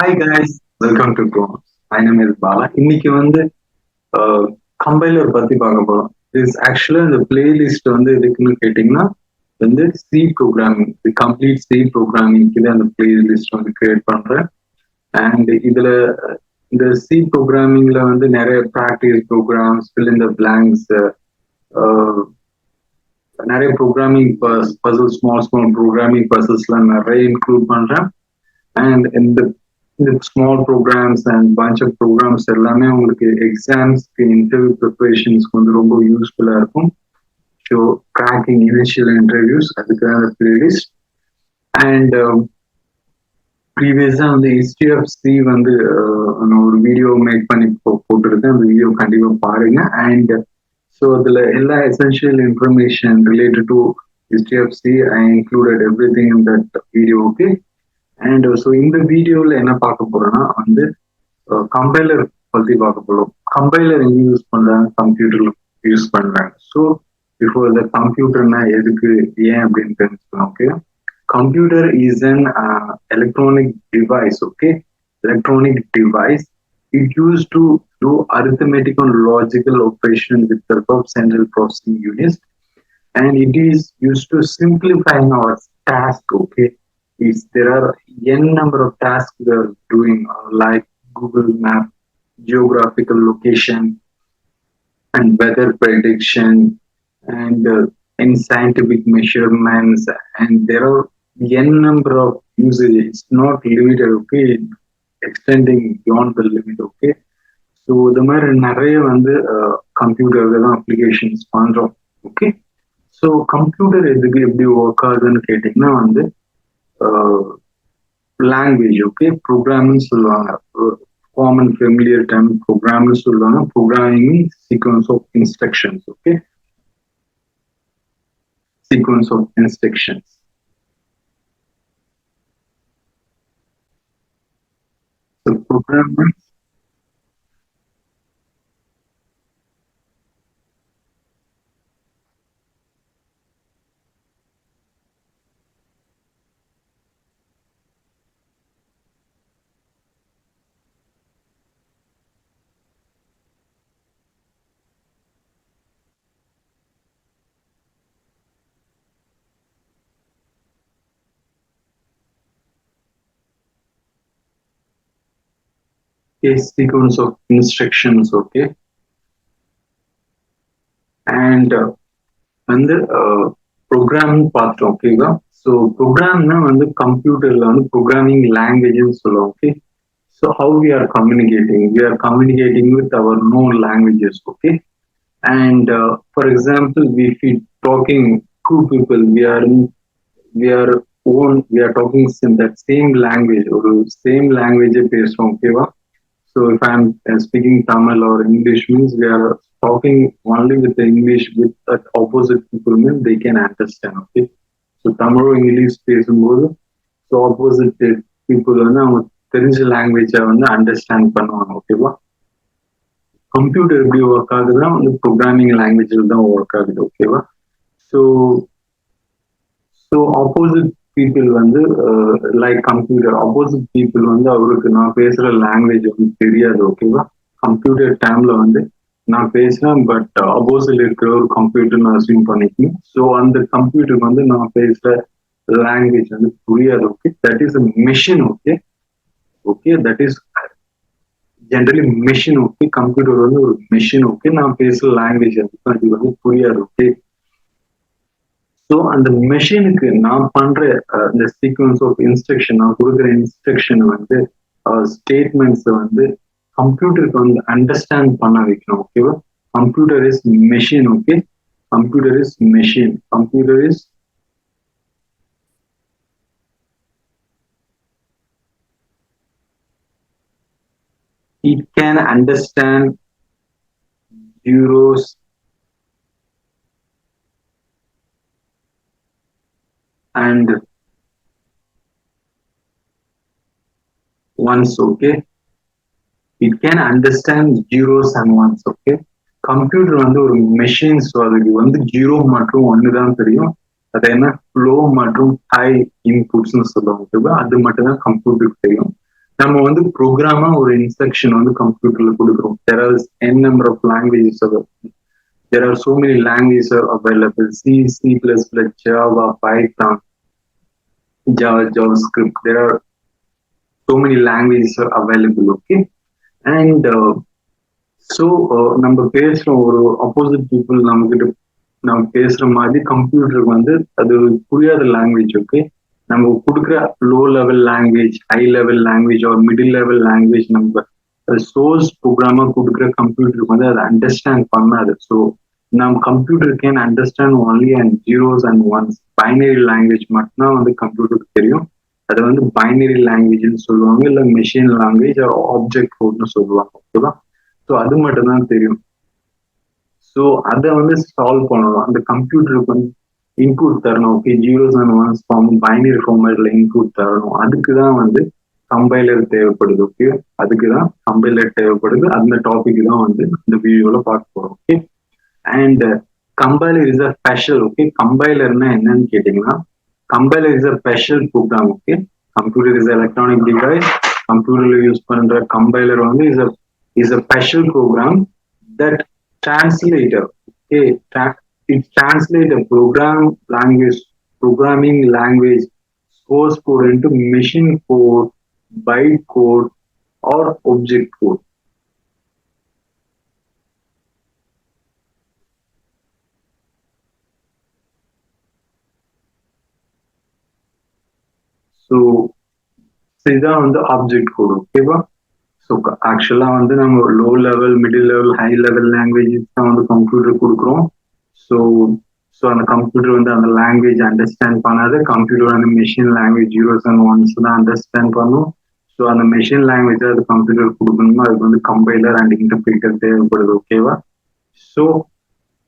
Hi guys, welcome to Chrome. My name is Bala. இன்னைக்கு வந்து compiler பத்தி பார்க்க போறோம். இஸ் ஆக்சுவலா இந்த பிளேலிஸ்ட் வந்து எதுக்குன்னு கேட்டீங்கன்னா வந்து சி ப்ரோக்ராமிங், கம்ப்ளீட் சி ப்ரோக்ராமிங்க்கு அந்த பிளேலிஸ்ட் வந்து கிரியேட் பண்றேன். அண்ட் இதுல இந்த சி ப்ரோக்ராமிங்ல வந்து நிறைய practice programs, fill in the blanks, நிறைய ப்ரோக்ராமிங் பசில், ஸ்மால் ப்ரோக்ராமிங் பசில்ஸ்லாம் நிறைய இன்க்ளூட் பண்றேன். அண்ட் இந்த small programs and bunch of programs எல்லாமே உங்களுக்கு எக்ஸாம்ஸ்க்கு, இன்டர்வியூ ப்ரிப்பரேஷன்ஸ்க்கு வந்து ரொம்ப யூஸ்ஃபுல்லா இருக்கும். ஸோ கிராக்கிங் இனிஷியல் இன்டர்வியூஸ் அதுக்கான பிளேலிஸ்ட். அண்ட் ப்ரீவியஸா வந்து HDFC வந்து ஒரு வீடியோ மேக் பண்ணி போட்டிருக்கேன். அந்த வீடியோ கண்டிப்பா பாருங்க. அண்ட் ஸோ அதுல எல்லா essential information related to HDFC I included every thing in that video. Okay. And so இந்த வீடியோவில் என்ன பார்க்க போறோம்னா வந்து கம்பைலர் பற்றி பார்க்க போறோம். கம்பைலர் எங்க யூஸ் பண்றாங்க? கம்ப்யூட்டர்ல யூஸ் பண்றாங்க. ஸோ பிஃபோர் இந்த கம்ப்யூட்டர்னா எதுக்கு, ஏன் அப்படின்னு தெரிஞ்சுக்கலாம். Okay. Computer is an electronic device. Okay. Electronic device. It used to do arithmetic and logical operation with the help of central processing units, and it is used to simplify our task. Okay. Is there are n number of tasks we are doing, like Google Map, geographical location, and weather prediction, and in scientific measurements, and there are n number of usage. It's not limited. Okay, extending beyond the limit. Okay, so the மாதிரி நிறைய வந்து கம்ப்யூட்டர்ல தான் applications பண்றோம். Okay. So computer எதுக்கு எப்படி work ஆகுதுன்னு கேட்டீங்கன்னா வந்து லாங்குவேஜ். ஓகே. ப்ரோக்ராமிங் சொல்லுவாங்க, காமன் ஃபெமிலியர் டைம் ப்ரோக்ராம்னு சொல்லுவாங்க. Programming sequence of instructions. Okay. Sequence of instructions. Programming sequence of instructions. Okay. And வந்து ப்ரோக்ராமிங் பார்த்தோம். ஓகேவா. ஸோ ப்ரோக்ராம்னா வந்து கம்ப்யூட்டர்ல வந்து ப்ரோக்ராமிங் லாங்குவேஜ்னு சொல்லுவோம். Okay. So how we are communicating with our known languages. Okay. And for example we talking two people, we are talking in that same language, ஒரு same லாங்குவேஜே பேசுறோம். ஓகேவா. So if I'm speaking Tamil or English, means we are talking only with the English with that opposite people, means they can understand. Okay. So Tamil or English பேசும்போது so opposite people வந்து அவங்க தெரிஞ்ச லாங்குவேஜை வந்து understand பண்ணுவாங்க. ஓகேவா. Computer எப்படி work ஆகுதுன்னா வந்து ப்ரோக்ராமிங் லாங்குவேஜில் தான் ஒர்க் ஆகுது. ஓகேவா. ஸோ ஆப்போசிட் பீப்புள் வந்து லைக் கம்ப்யூட்டர் ஆப்போசிட் பீப்புள் வந்து அவருக்கு நான் பேசுற லாங்குவேஜ் வந்து தெரியாது. ஓகேவா. கம்ப்யூட்டர் டைம்ல வந்து நான் பேசுறேன், பட் ஆப்போசிட்ல இருக்கிற ஒரு கம்ப்யூட்டர் நான் அசியூம் பண்ணிக்கணும். ஸோ அந்த கம்ப்யூட்டருக்கு வந்து நான் பேசுற லாங்குவேஜ் வந்து புரியாது. Okay. That is a machine. Okay. Okay. That is generally machine. Okay. Computer வந்து ஒரு மெஷின். ஓகே. நான் பேசுற லாங்குவேஜ் அது வந்து புரியாது. ஓகே. ஸோ அந்த மெஷினுக்கு நான் பண்ற இந்த சீக்வன்ஸ் ஆஃப் இன்ஸ்ட்ரக்ஷன், நான் கொடுக்குற இன்ஸ்ட்ரக்ஷன் வந்து ஸ்டேட்மெண்ட்ஸ் வந்து கம்ப்யூட்டருக்கு வந்து அண்டர்ஸ்டாண்ட் பண்ண வைக்கணும். ஓகேவா. Computer is machine. Okay. Computer is machine. Computer is it can understand zeros and ones. Okay. It can understand zeros and ones. Okay. Computer வந்து ஒரு மெஷின். ஸோ அதுக்கு வந்து 0 மற்றும் 1 தான் தெரியும். அது என்ன ஃப்ளோ மற்றும் ஹை இன்புட்ஸ்னு சொல்லுவாங்க. அது மட்டும் தான் கம்ப்யூட்டருக்கு தெரியும். நம்ம வந்து ப்ரோக்ராமா ஒரு இன்ஸ்ட்ரக்ஷன் வந்து கம்ப்யூட்டர்ல கொடுக்குறோம். There are n number of languages available. There are so many languages available. C, C++, Java, Python, Java, JavaScript. There are so many languages available. Okay, and நம்ம பேசுற ஒரு ஆப்போசிட் பீப்புள் நம்ம பேசுற மாதிரி கம்ப்யூட்டருக்கு வந்து அது புரியாத லாங்குவேஜ். ஓகே, நம்ம கொடுக்குற low level language, high level language ஒரு மிடில் லெவல் லாங்குவேஜ் நம்ம சோர்ஸ் ப்ரோக்ராமா கொடுக்குற கம்ப்யூட்டருக்கு வந்து அதை அண்டர்ஸ்டாண்ட் பண்ணாது. ஸோ நம்ம computer can understand only and zeros and once. Binary language மட்டும்தான் வந்து கம்ப்யூட்டருக்கு தெரியும். அதை வந்து பைனரி லாங்குவேஜ்னு சொல்லுவாங்க, இல்லை மெஷின் லாங்குவேஜ் ஒரு ஆப்ஜெக்ட் கோட்னு சொல்லுவாங்க. ஓகேவா? ஸோ அது மட்டும் தான் தெரியும். ஸோ அதை வந்து சால்வ் பண்ணணும். அந்த கம்ப்யூட்டருக்கு வந்து இன்புட் தரணும். Okay, zeros and ones form binary ஃபார்மேட்ல இன்புட் தரணும். அதுக்கு தான் வந்து கம்பைலர் தேவைப்படுது. ஓகே, அதுக்கு தான் கம்பைலர் தேவைப்படுது. அந்த டாபிக் தான் வந்து இந்த வீடியோல பார்க்க போறோம். Okay, and compiler is a special. Okay, கம்பைலர்னா என்னன்னு கேட்டீங்கன்னா, compiler is a special program. Okay, computer is electronic device. கம்ப்யூட்டர்ல யூஸ் பண்ற கம்பைலர் வந்து is a special program that translator. Okay, it translates a programming language source code into machine code, bytecode, or object code. So இதுதான் வந்து object code. ஓகேவா? So ஆக்சுவலாக வந்து நம்ம low level, middle level, high level languages தான் வந்து computer கொடுக்குறோம். So so அந்த கம்ப்யூட்டர் வந்து அந்த லாங்குவேஜ் அண்டர்ஸ்டாண்ட் பண்ணாது. கம்ப்யூட்டர் வந்து machine language zeros and once தான் அண்டர்ஸ்டாண்ட் பண்ணும். ஸோ அந்த மெஷின் லாங்குவேஜ் அது கம்ப்யூட்டர் கொடுக்கணும்னா அதுக்கு வந்து கம்பைலர் அண்ட் இன்டர்பிரேட்டர் தேவைப்படுது. ஓகேவா? ஸோ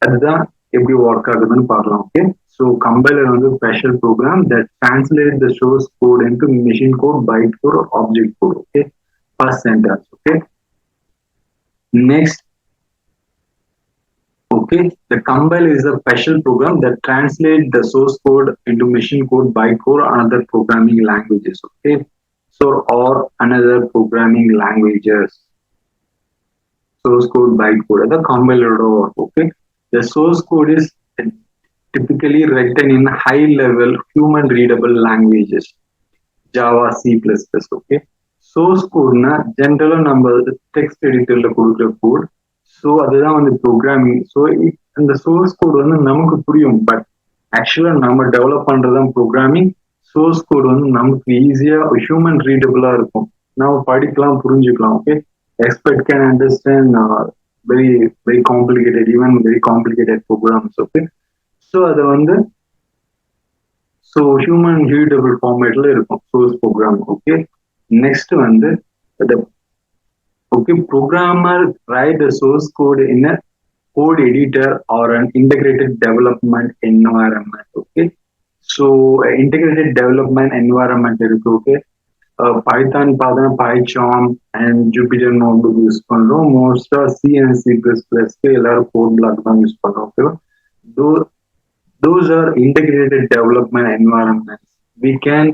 அதுதான் எப்படி ஒர்க் ஆகுதுன்னு பார்க்கலாம். ஓகே, ஸோ கம்பைலர் வந்து special program that translate the source code into machine code, byte code, object code. Okay, first sentence. Okay, next. Okay, the compiler is a special program that translates the source code into machine code, bytecode, or other programming languages. Okay, so or another programming languages, source code, bytecode, the compiler. Okay, the source code is typically written in high level human readable languages, Java, C++. Okay, source கோட்னா ஜென்ரலா நம்ம text எடிட்டர்ல கொடுக்குற code. So அதுதான் வந்து programming. So அந்த source code வந்து நமக்கு புரியும், பட் ஆக்சுவலா நம்ம டெவலப் பண்றதுதான் ப்ரோக்ராமிங். சோர்ஸ் கோட் வந்து நமக்கு ஈஸியா ஹியூமன் ரீடபிளா இருக்கும், நம்ம படிக்கலாம், புரிஞ்சுக்கலாம். Okay, expert can understand very very complicated, even very complicated programs. Okay, so அதை வந்து ஸோ ஹியூமன் ரீடபிள் ஃபார்மேட்ல இருக்கும் சோர்ஸ் ப்ரோக்ராம். ஓகே, next வந்து the okay programmer write the source code in a code editor or an integrated development environment. Okay, so integrated development environment இருக்கு. Okay, Python பார்த்தா PyCharm and Jupyter notebook use பண்றோம். மோஸ்டா C and C++ எல்லாரும் code black தான் use பண்றோம். ஓகேவா? Those are integrated development environments. We can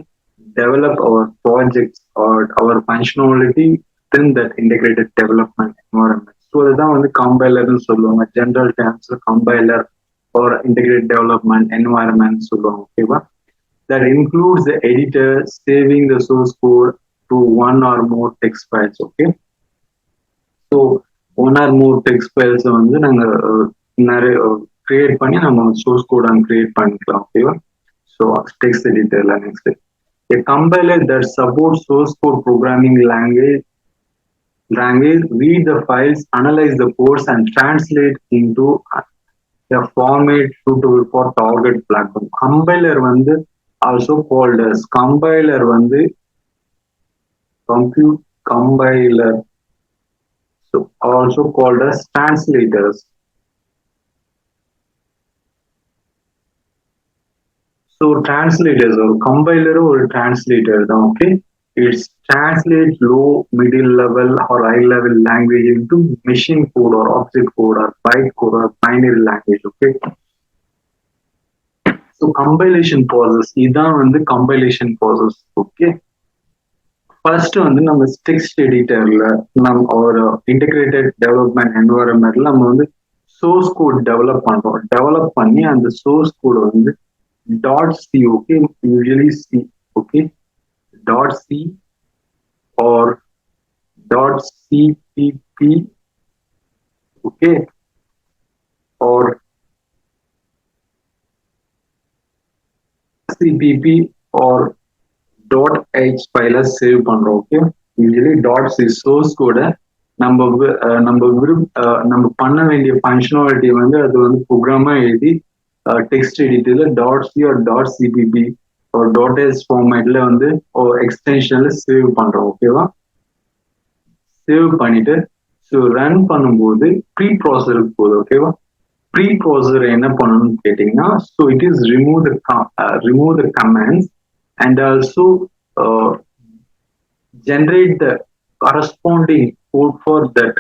develop our projects or our functionality within that integrated development environment. So அதுதான் வந்து கம்பைலர்னு சொல்லுவாங்க. General terms compiler or integrated development environment சொல்லுவாங்க. ஓகேவா? That includes the editor saving the source code to one or more text files. Okay, so one or more text files வந்து நாங்க நிறைய create பண்ணி நம்ம சோர்ஸ் கோட் கிரியேட் பண்ணிக்கலாம். ஓகேவா? So text எடிட்டர்ல next a compiler that supports source code programming language read the files, analyze the codes, and translate into a format suitable for target platform. Compiler வந்து also called as compiler வந்து compiler, so also called as translators. So translators or compiler or translator, okay, it's translate low, middle level or high level language into machine code or object code or bytecode or binary language. Okay, so compilation process, இதான் வந்து compilation process. Okay, first வந்து நம்ம text எடிட்டர்ல நம்ம ஒரு integrated development என்வரன்மெண்ட்ல நம்ம வந்து source code develop பண்றோம். Develop பண்ணி அந்த சோர்ஸ் கோட் வந்து .c, okay, usually C, okay, .c or .cpp, okay, or cpp or .h file save பண்றோம். okay, usually .c source code நம்ம நம்ம பண்ண வேண்டிய ஃபங்க்ஷனாலிட்டி வந்து அது வந்து ப்ரோக்ராமா எழுதி டெக்ஸ்ட் எடிட்டர்ல .c or .cpp or .s ஃபார்மேட்ல வந்து எக்ஸ்டென்ஷன்ல சேவ் பண்றோம். ஓகேவா? சேவ் பண்ணிட்டு ஸோ ரன் பண்ணும்போது ப்ரீ ப்ராசஸருக்கு போகுது. ஓகேவா? ப்ரீ ப்ராசஸர் என்ன பண்ணணும்னு கேட்டீங்கன்னா, so it is remove the comments and also generate the corresponding code for that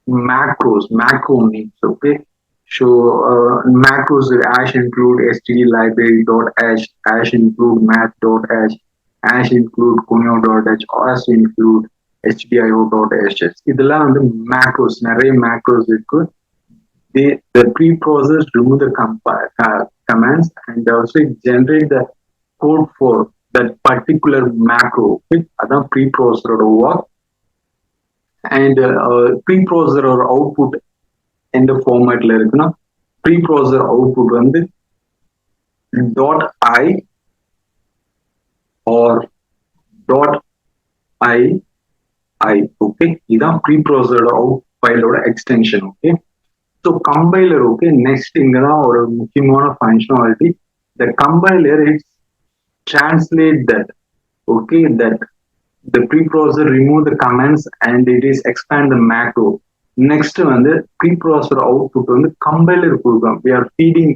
macro names. Okay, so macros hash include std library dot hash include math dot hash include conio dot h hash include hdio dot h. இதெல்லாம் வந்து macros, நிறைய macros இருக்கு. The preprocessor remove the commands and also generate the code for that particular macro. Okay, அதான் preprocessor work. And preprocessor output எந்த ஃபார்மேட்ல இருக்குன்னா, preprocessor output வந்து .i or .ii. okay, இதான் preprocessor out ஃபைலோட extension. Okay, so compiler. Okay, next இங்கதான் ஒரு முக்கியமான functionality. the compiler is translate that, okay, that the preprocessor remove the comments and it is expand the macro. Next வந்து preprocessor output வந்து compiler கொடுக்கும். we are feeding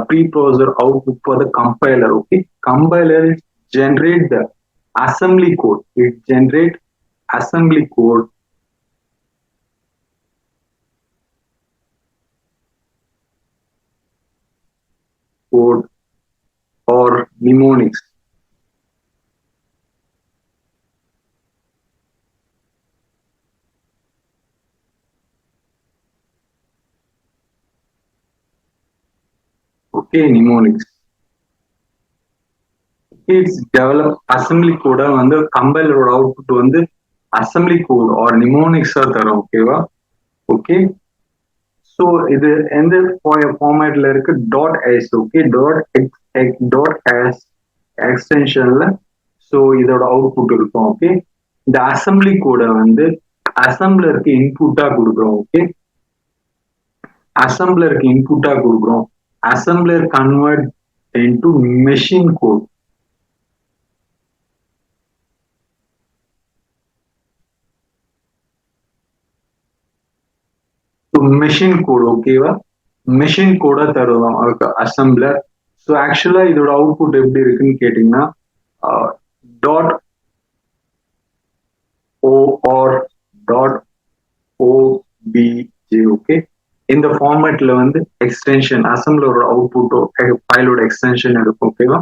preprocessor output for the compiler. okay, compiler generate the assembly code. it generate assembly code or mnemonics. Okay, mnemonics. It's develop assembly code வந்து compiler output வந்து assembly code or mnemonics தரும். ஓகேவா? Okay, so இது எந்த ஃபார்மேட்ல இருக்கு? .s. Okay, .s எக்ஸ்டென்ஷன்ல so இதோட அவுட்புட் இருக்கும். ஓகே, இந்த அசம்பிளி கோடை வந்து அசம்பிளருக்கு இன்புட்டா கொடுக்குறோம். ஓகே, அசம்பிளருக்கு இன்புட்டா கொடுக்குறோம். Assembler convert into machine code. Machine code. ஓகேவா? மெஷின் கோட தருவோம் அதுக்கு அசம்பிளர். ஸோ ஆக்சுவலா இதோட அவுட்புட் எப்படி இருக்குன்னு கேட்டீங்கன்னா, .o or .obj. ஓகே, இந்த ஃபார்மேட்ல வந்து எக்ஸ்டென்ஷன் அசம்பிளரோட அவுட்புட்டோ ஃபைலோட எக்ஸ்டென்ஷன் இருக்கும். ஓகேவா?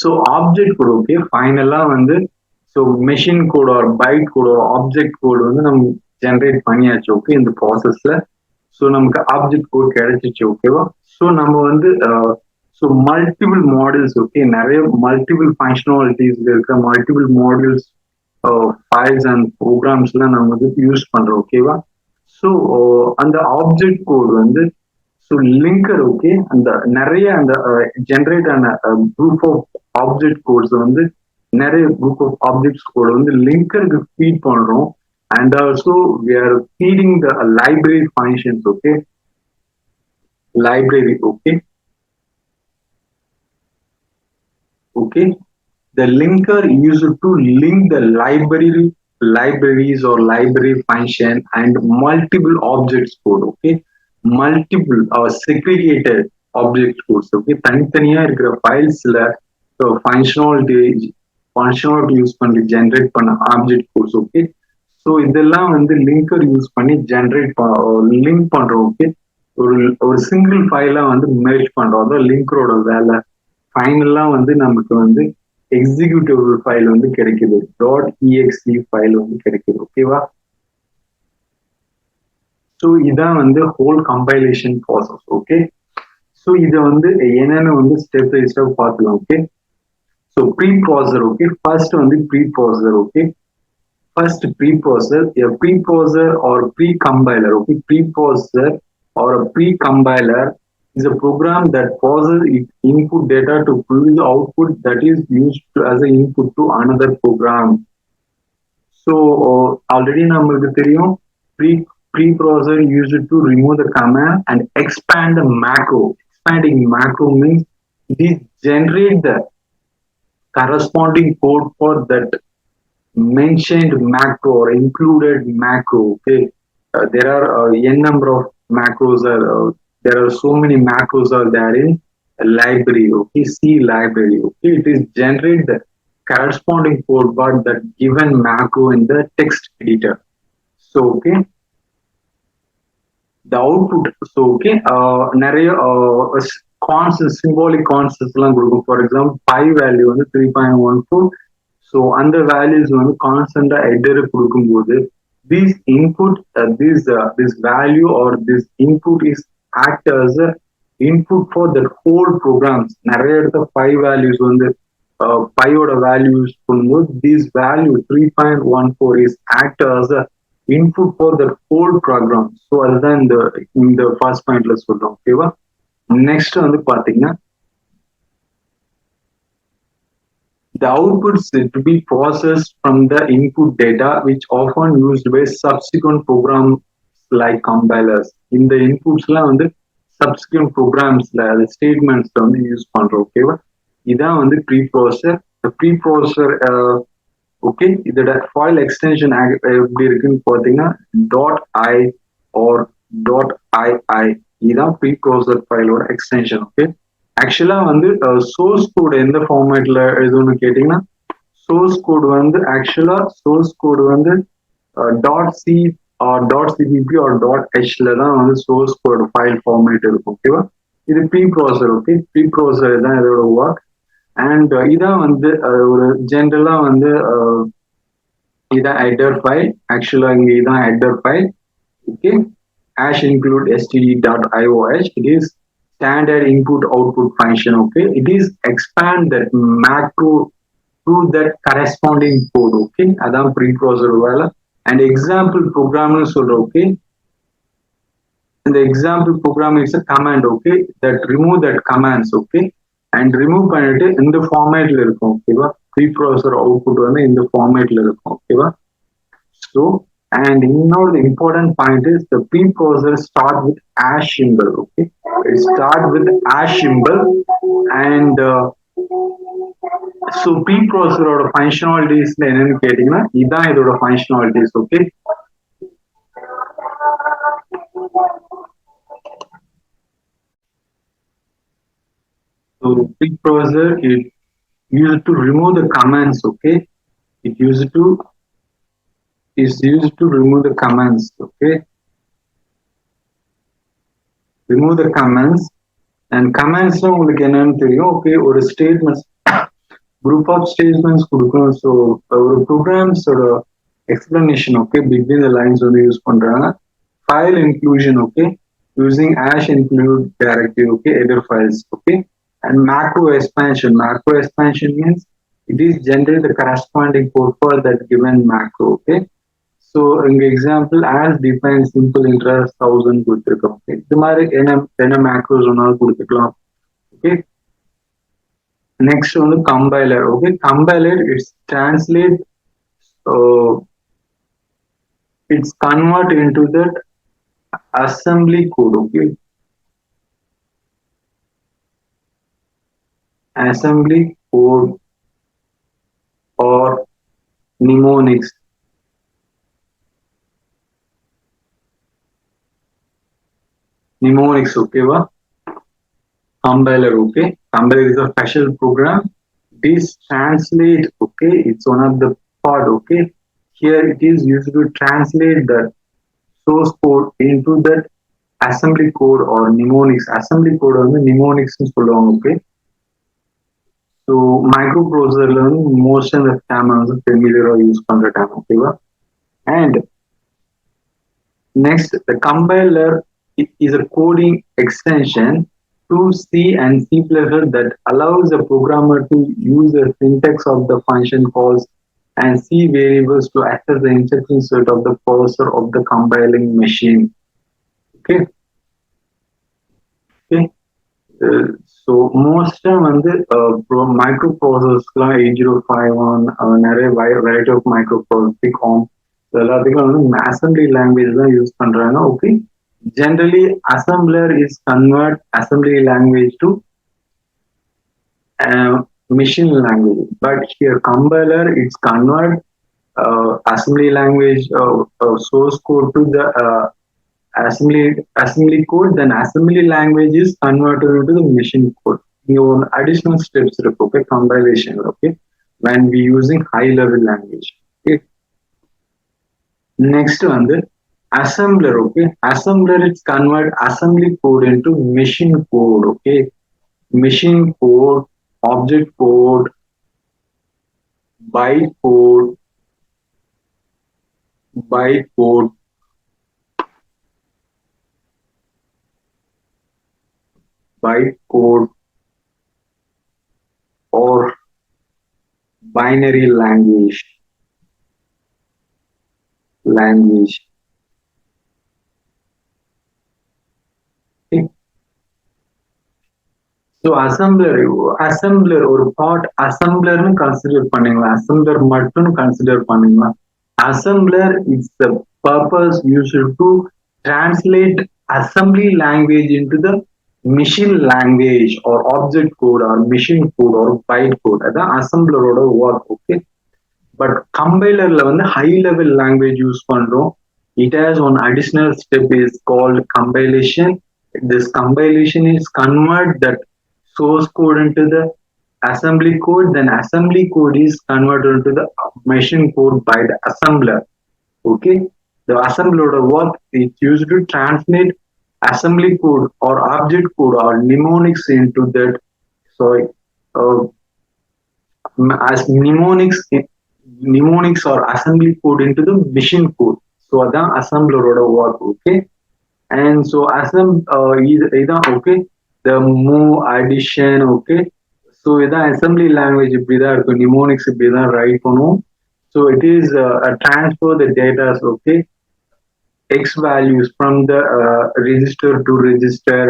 So object code. ஓகே, ஃபைனலா வந்து so machine code or byte code or object code வந்து நம்ம ஜென்ரேட் பண்ணியாச்சு. ஓகே, இந்த ப்ராசஸ்ல ஸோ நமக்கு ஆப்ஜெக்ட் கோட் கிடைச்சிச்சு. ஓகேவா? ஸோ நம்ம வந்து ஸோ மல்டிபிள் மாடல்ஸ். ஓகே, நிறைய மல்டிபிள் ஃபங்க்ஷனாலிட்டிஸ் இருக்கிற மல்டிபிள் மாடல்ஸ் ஃபைல்ஸ் அண்ட் ப்ரோக்ராம்ஸ்லாம் நம்ம வந்து யூஸ் பண்றோம். ஓகேவா? ஸோ அந்த ஆப்ஜெக்ட் கோட் வந்து ஸோ லிங்கர். ஓகே, அந்த நிறைய அந்த ஜென்ரேட் ஆன குரூப் ஆஃப் ஆப்ஜெக்ட் கோட்ஸ் வந்து நிறைய குரூப் ஆஃப் ஆப்ஜெக்ட்ஸ் கோட் வந்து லிங்கருக்கு ஃபீட் பண்றோம். and also we are feeding the library functions. Okay, library. Okay, the linker used to link the libraries or library function and multiple objects code. Okay, multiple or segregated object codes. Okay, தனித்தனியா இருக்கிற ஃபைல்ஸ்ல functionality use பண்ணி generate பண்ண object quotes. Okay, so இதெல்லாம் வந்து linker use பண்ணி generate link பண்றோம். Okay, ஒரு single ஃபைலா வந்து மெர்ஜ் பண்றோம். அதான் லிங்கரோட வேலை. ஃபைனலா வந்து நமக்கு வந்து எக்ஸிக்யூட்டபிள் ஃபைல் வந்து கிடைக்குது, .exe ஃபைல் வந்து கிடைக்குது. ஓகேவா? ஸோ இதான் வந்து whole compilation process. Okay, so இதை வந்து என்னென்ன வந்து ஸ்டெப் பை ஸ்டெப் பார்த்துக்கலாம். Okay, so preprocessor. Okay, first வந்து preprocessor. Okay, first preprocessor, a preprocessor or pre-compiler. Okay, preprocessor or a pre-compiler is a program that processes its input data to produce output that is used as an input to another program. So already நமக்கு தெரியும் preprocessor used to remove the command and expand the macro. Expanding macro means it is generate the corresponding code for that mentioned macro or included macro. Okay, there are n number of macros are there are so many macros are there in a library. Okay, C library. Okay, it is generate the corresponding code but that given macro in the text editor. So okay, the output. So okay, நிறைய constants, symbolic constants எல்லாம் கொடுக்கும். For example, pi value வந்து 3.14. So அந்த values வந்து கான்ஸ்டன்டா எடர் கொடுக்கும்போது this input, this value or this input is act as a input for the whole programs. நிறைய இடத்துல 5 values வந்து பையோட வேல்யூஸ் பண்ணும்போது this value 3.14 is act as a input for the whole program. So அதுதான் இந்த first பாயிண்ட்ல சொல்றோம். ஓகேவா? நெக்ஸ்ட் வந்து பாத்தீங்கன்னா the outputs to be processed from the input data, which often used by subsequent programs like compilers. In the inputs வந்து subsequent programs statements வந்து use பண்றோம். ஓகேவா? இதான் வந்து preprocessor. The preprocessor ஓகே, இதோட ஃபைல் எக்ஸ்டென்ஷன் எப்படி இருக்குன்னு பார்த்தீங்கன்னா .i or .ii இதுதான் preprocessor ஃபைலோட எக்ஸ்டென்ஷன். ஓகே, ஆக்சுவலா வந்து சோர்ஸ் கோடு எந்த ஃபார்மேட்ல எழுதுன்னு கேட்டீங்கன்னா சோர்ஸ் கோடு வந்து ஆக்சுவலா சோர்ஸ் கோடு வந்து .c or .cpp or .hல தான் வந்து சோர்ஸ் கோடு ஃபைல் ஃபார்மேட் இருக்கும். ஓகேவா? இது ப்ரீப்ராசர். ஓகே, ப்ரீப்ராசர் தான் இதோட ஒர்க். அண்ட் இதான் வந்து ஒரு ஜென்ரலா வந்து இதான் ஹெடர் ஃபைல். ஆக்சுவலா இங்க இதான் header file. Okay, hash include std.ioh. it is standard input output function. Okay, it is expand that macro to that corresponding code. Okay, அதான் preprocessor வேலை. and example program சொல்றோம். Okay, the example program is a command. Okay, that remove that commands. Okay, and remove பண்ணிட்டு இந்த ஃபார்மேட்ல இருக்கும். ஓகேவா? preprocessor output வந்து இந்த ஃபார்மேட்ல இருக்கும். ஓகேவா? so and the important point is the preprocessor start with hash symbol. Okay, it start with hash symbol. and so preprocessor ஓட functionalities என்னன்னு கேட்டீங்கன்னா இதான் இதோட functionalities. Okay, so preprocessor it used to remove the commands. Okay, it used to remove the commands. Okay, remove the commands. and commands உங்களுக்கு என்னன்னு தெரியும். Okay, ஒரு statements group of statements கொடுக்கும். ஸோ ஒரு ப்ரோக்ராம்ஸோட explanation. Okay, between the lines வந்து use பண்றாங்க. File inclusion. Okay, using hash include directive. Okay, header files. Okay, and macro expansion. Macro expansion means it is generate the corresponding code for that given macro. Okay, so in the example as define simple interest 1000 கொடுத்திருக்கோம். Okay, இது மாதிரி என்ன macros ஒன்னாலும் கொடுத்துக்கலாம். Okay, next வந்து compiler. Okay, compiler it's translate it's convert into that assembly code. Okay, assembly code or mnemonics. Okay, va? Compiler. Okay, compiler is a special program. This translate. Okay, it's one of the part. Okay, here it is used to translate the source code into that assembly code or mnemonics. Assembly code வந்து mnemonics சொல்லுவாங்க. Okay, So microprocessor most of the time familiar use பண்றேன் ஓகேவா. And next, the compiler is a coding extension to C and C++ that allows the programmer to use the syntax of the function calls and C variables to access the instruction set of the processor of the compiling machine. Okay. Okay. So most வந்து microprocessors 8051 நிறைய variety of microprocessor எல்லாத்துக்கும் வந்து assembly language தான் use பண்றாங்க. Okay, generally assembler is convert assembly language to machine language, but here compiler is convert assembly language source code to the assembly code, then assembly language is converted into the machine code. Your additional steps, okay, compilation, okay, when we using high level language. Okay. Next one, the assembler, okay, assembler is convert assembly code into machine code, okay, machine code, object code, bytecode, bytecode, bytecode, or binary language. Okay. So assembler ஒரு part assemblerனு consider பண்ணீங்களா, assembler மட்டும் consider பண்ணீங்களா. Assembler is the purpose used to translate assembly language into the machine language or object code or machine code or bytecode. அதான் assembler-ஓட work. Okay. But compiler-ல வந்து high level language use பண்றோம். It has one additional step is called compilation. This compilation is convert that source code into the assembly code, then assembly code is converted into the machine code by the assembler. Okay, the assembler work is used to translate assembly code or object code or mnemonics into that. Sorry, as mnemonics or assembly code into the machine code. So that's assembler work. Okay, and so okay, the move addition, okay, so இதான் assembly language இப்படிதான் இருக்கும், mnemonics இப்படிதான் write பண்ணும். So it is transfer the data, okay, x values from the register to register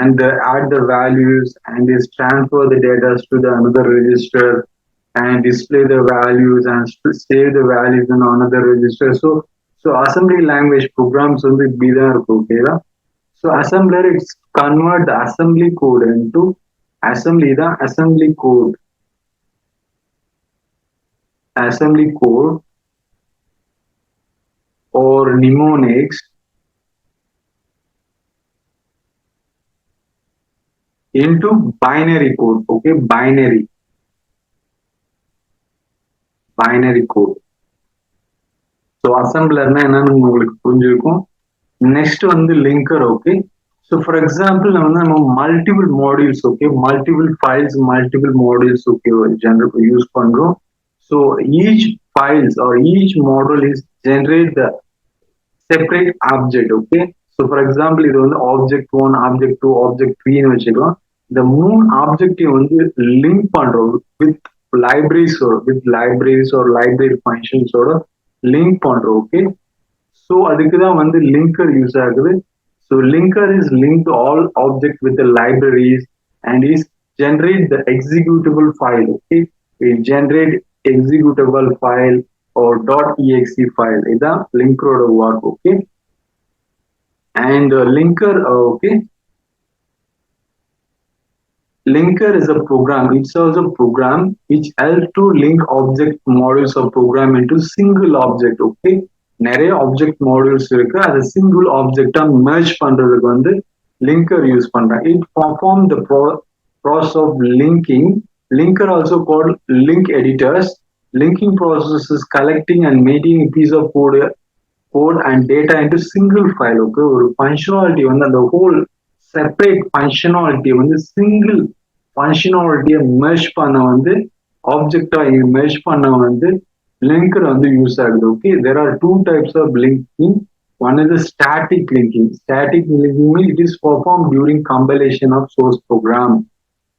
and add the values and is transfer the data to the another register and display the values and save the values in another register. So assembly language programs வந்து இப்படிதான் இருக்கும். ஓகேவா. So assembler it's convert the assembly code into assembly code or mnemonics into binary code. Okay, binary code. So assembler na என்னன்னு உங்களுக்கு புரிஞ்சிருக்கும். Next one the linker. Okay, so for example நம்ம multiple modules, okay, multiple files, multiple modules, okay, generally use பண்றோம். So each files or each module is generate the separate object. Okay, so for example இது வந்து object 1, object 2, object 3 னு வச்சுக்கலாம். இந்த மூணு ஆப்ஜெக்டையும் வந்து link பண்றோம் with libraries or library functions ஓட லிங்க் பண்றோம். ஓகே, so அதுக்கு தான் வந்து linker யூஸ் ஆகுது. So linker is linked to all objects with the libraries and is generate the executable file. Okay, it generate executable file or .exe file. இதான் linker ஓட work. Okay, and linker, okay, linker is a program. It's also a program which helps to link object modules of program into single object. Okay, நிறைய object modules இருக்கு, அது single object merge பண்றதுக்கு வந்து linker use பண்றாங்க. It perform the process of linking. Linker also called link editors. Linking process is collecting and making a piece of code and data into single file. Okay, ஒரு functionality வந்து அந்த whole separate functionality வந்து single ஃபங்க்ஷனாலிட்டியை merge பண்ண வந்து ஆப்ஜெக்டா merge பண்ண வந்து linker வந்து use ஆகுது. Okay, there are two types of linking. One is the static linking. Static linking means it is performed during compilation of source program.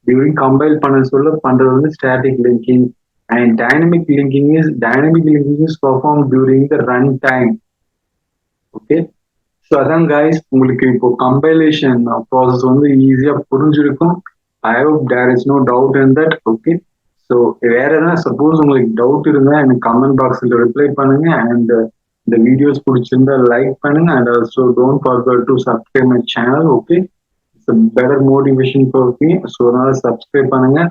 During compile பண்ண சொல்ல பண்றது வந்து static linking. And dynamic linking is performed during the runtime. Okay, so அதான் guys, உங்களுக்கு இப்போ compilation process வந்து ஈஸியா புரிஞ்சிருக்கும். I hope there is no doubt in that. Okay, so வேற எதனா சப்போஸ் உங்களுக்கு டவுட் இருந்தா எனக்கு கமெண்ட் பாக்ஸில் ரிப்ளை பண்ணுங்க. அண்ட் இந்த வீடியோஸ் பிடிச்சிருந்தா லைக் பண்ணுங்க. And also don't forget to subscribe my channel. Okay, it's better motivation for me. So அதனால சப்ஸ்கிரைப் பண்ணுங்க.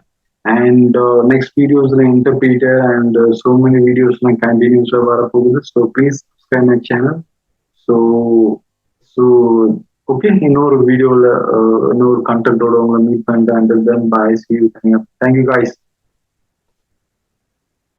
அண்ட் நெக்ஸ்ட் வீடியோஸ்ல இன்டர்பிரீட்டர் அண்ட் சோ மெனி வீடியோஸ்லாம் கண்டினியூஸாக வரப்போகுது. So please subscribe my channel. So okay, இன்னொரு வீடியோவில் இன்னொரு கண்டென்ட்டோட உங்களை மீட் பண்ணிட்டு, and then bye, see you. Thank you guys.